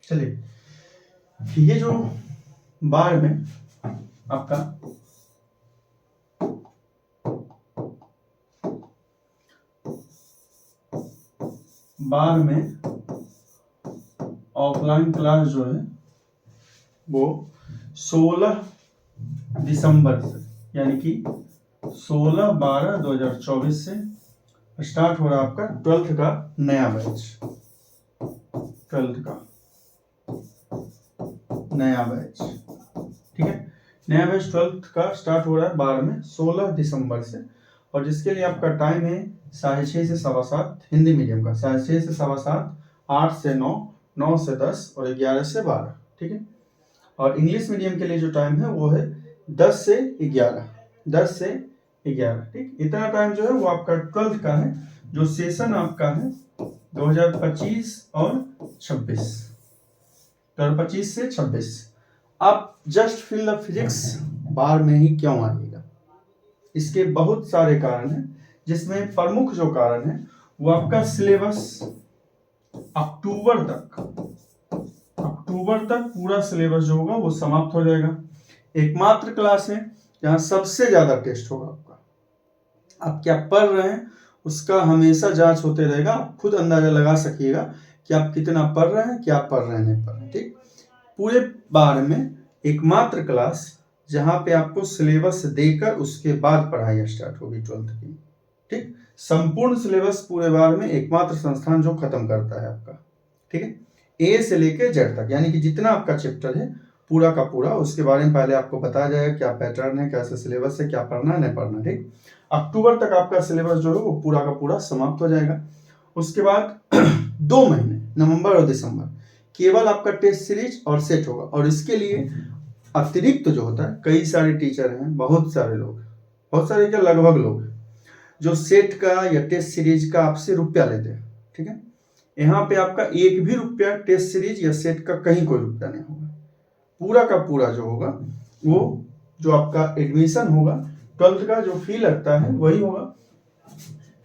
चलिए, ये जो बार में आपका ऑफलाइन क्लास जो है वो 16 दिसंबर से, यानी कि 16/12/2024 से स्टार्ट हो रहा है आपका 12th का नया बैच। 12th का नया बैच, ठीक है। नया बैच 12th का स्टार्ट हो रहा है 12 में 16 दिसंबर से, और जिसके लिए आपका टाइम है 6:30 से 7:15 हिंदी मीडियम का, 6:30 से 7:15, 8 से 9, 9 से 10 और 11 से 12, ठीक है। और इंग्लिश मीडियम के लिए जो टाइम है वो है 10 से 11, 10 से 11, ठीक। इतना टाइम जो है वो आपका 12th का है, जो सेशन आपका है 2025 और 26, 2025 से 26। आप जस्ट फिल द फिजिक्स बार में ही क्यों आइएगा, इसके बहुत सारे कारण हैं, जिसमें प्रमुख जो कारण है वो आपका सिलेबस अक्टूबर तक पूरा सिलेबस जो होगा वो समाप्त हो जाएगा। एकमात्र क्लास है जहां सबसे ज्यादा टेस्ट होगा आपका। आप क्या पढ़ रहे हैं उसका हमेशा जांच होते रहेगा, आप खुद अंदाजा लगा सकिएगा कि आप कितना पढ़ रहे हैं, क्या पढ़ रहे हैं, नहीं पढ़ रहे हैं, ठीक। पूरे बार में एकमात्र क्लास जहां पे आपको सिलेबस देकर उसके बाद पढ़ाई स्टार्ट होगी 12th की, ठीक। संपूर्ण सिलेबस पूरे बार में एकमात्र संस्थान जो खत्म करता है आपका, ठीक है, ए से लेके जेड तक, यानी कि जितना आपका चैप्टर है पूरा का पूरा, उसके बारे में पहले आपको बताया जाएगा क्या पैटर्न है, कैसे सिलेबस है, क्या पढ़ना है, नहीं पढ़ना, ठीक। अक्टूबर तक आपका सिलेबस जो है वो पूरा का पूरा समाप्त हो जाएगा। उसके बाद 2 महीने नवंबर और दिसंबर केवल आपका टेस्ट सीरीज और सेट होगा, और इसके लिए अतिरिक्त जो होता है कई सारे टीचर हैं, बहुत सारे क्या लगभग लोग जो सेट का या टेस्ट सीरीज का आपसे रुपया लेते हैं, ठीक है। यहाँ पे आपका एक भी रुपया टेस्ट सीरीज या सेट का कहीं कोई रुपया नहीं होगा, पूरा का पूरा जो होगा वो जो आपका एडमिशन होगा 12th का जो फी लगता है वही होगा।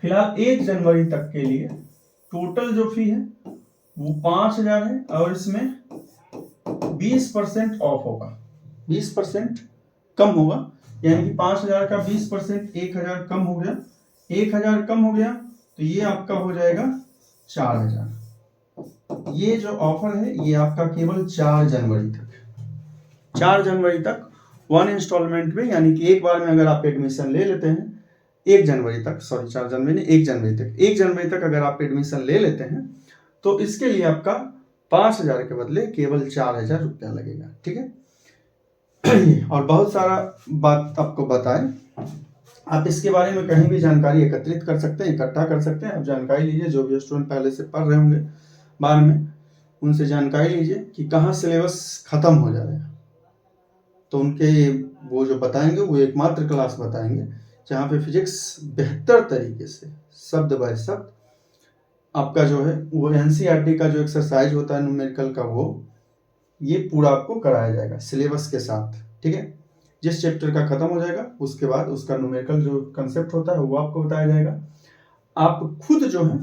फिलहाल 1 जनवरी तक के लिए टोटल जो फी है वो 5,000 है, और इसमें 20% ऑफ होगा, 20% कम होगा, यानी कि 5,000 का 20% 1,000 कम हो गया, 1,000 कम हो गया तो ये आपका हो जाएगा 4,000। ये जो ऑफर है ये आपका केवल 4 जनवरी तक 1 इंस्टॉलमेंट में, यानी कि एक बार में अगर आप एडमिशन ले लेते हैं 1 जनवरी तक, सॉरी 4 जनवरी नहीं, 1 जनवरी तक अगर आप एडमिशन ले लेते हैं तो इसके लिए आपका 5,000 के बदले केवल 4,000 रुपया लगेगा, ठीक है। और बहुत सारा बात आपको बताएं, आप इसके बारे में कहीं भी जानकारी एकत्रित कर सकते हैं, इकट्ठा कर सकते हैं। आप जानकारी लीजिए, जो भी स्टूडेंट पहले से पढ़ रहे होंगे बार में उनसे जानकारी लीजिए कि कहाँ सिलेबस खत्म हो जाएगा, तो उनके वो जो बताएंगे वो एकमात्र क्लास बताएंगे जहाँ पे फिजिक्स बेहतर तरीके से शब्द बाय शब्द आपका जो है वो एनसीईआरटी का जो एक्सरसाइज होता है न्यूमेरिकल का, वो ये पूरा आपको कराया जाएगा सिलेबस के साथ, ठीक है। जिस चैप्टर का खत्म हो जाएगा उसके बाद उसका न्यूमेरिकल जो कंसेप्ट होता है वो आपको बताया जाएगा। आप खुद जो है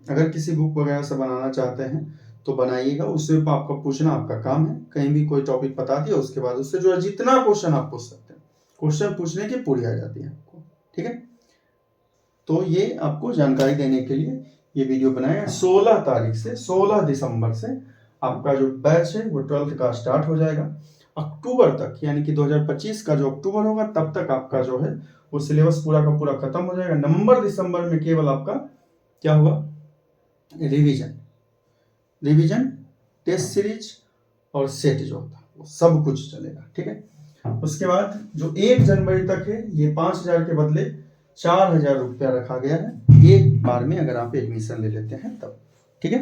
अगर किसी बुक वगैरह से बनाना चाहते हैं तो बनाइएगा, उससे आपका पूछना आपका काम है। कहीं भी कोई टॉपिक बता दिया उसके बाद उससे जो है जितना क्वेश्चन आप पूछ सकते हैं, क्वेश्चन पूछने की पूरी आ जाती है आपको, ठीक है। तो ये आपको जानकारी देने के लिए ये वीडियो बनाया। 16 तारीख से 16 दिसंबर से आपका जो बैच है वो 12th का स्टार्ट हो जाएगा। अक्टूबर तक, यानी कि 2025 का जो अक्टूबर होगा तब तक आपका जो है वो सिलेबस पूरा का पूरा खत्म हो जाएगा। नवंबर दिसंबर में केवल आपका क्या होगा, रिवीजन, टेस्ट सीरीज और सेट जो होता है वो सब कुछ चलेगा, ठीक है। उसके बाद जो 1 जनवरी तक है ये 5,000 के बदले 4,000 रुपया रखा गया है, एक बार में अगर आप एडमिशन ले लेते हैं तब, ठीक है।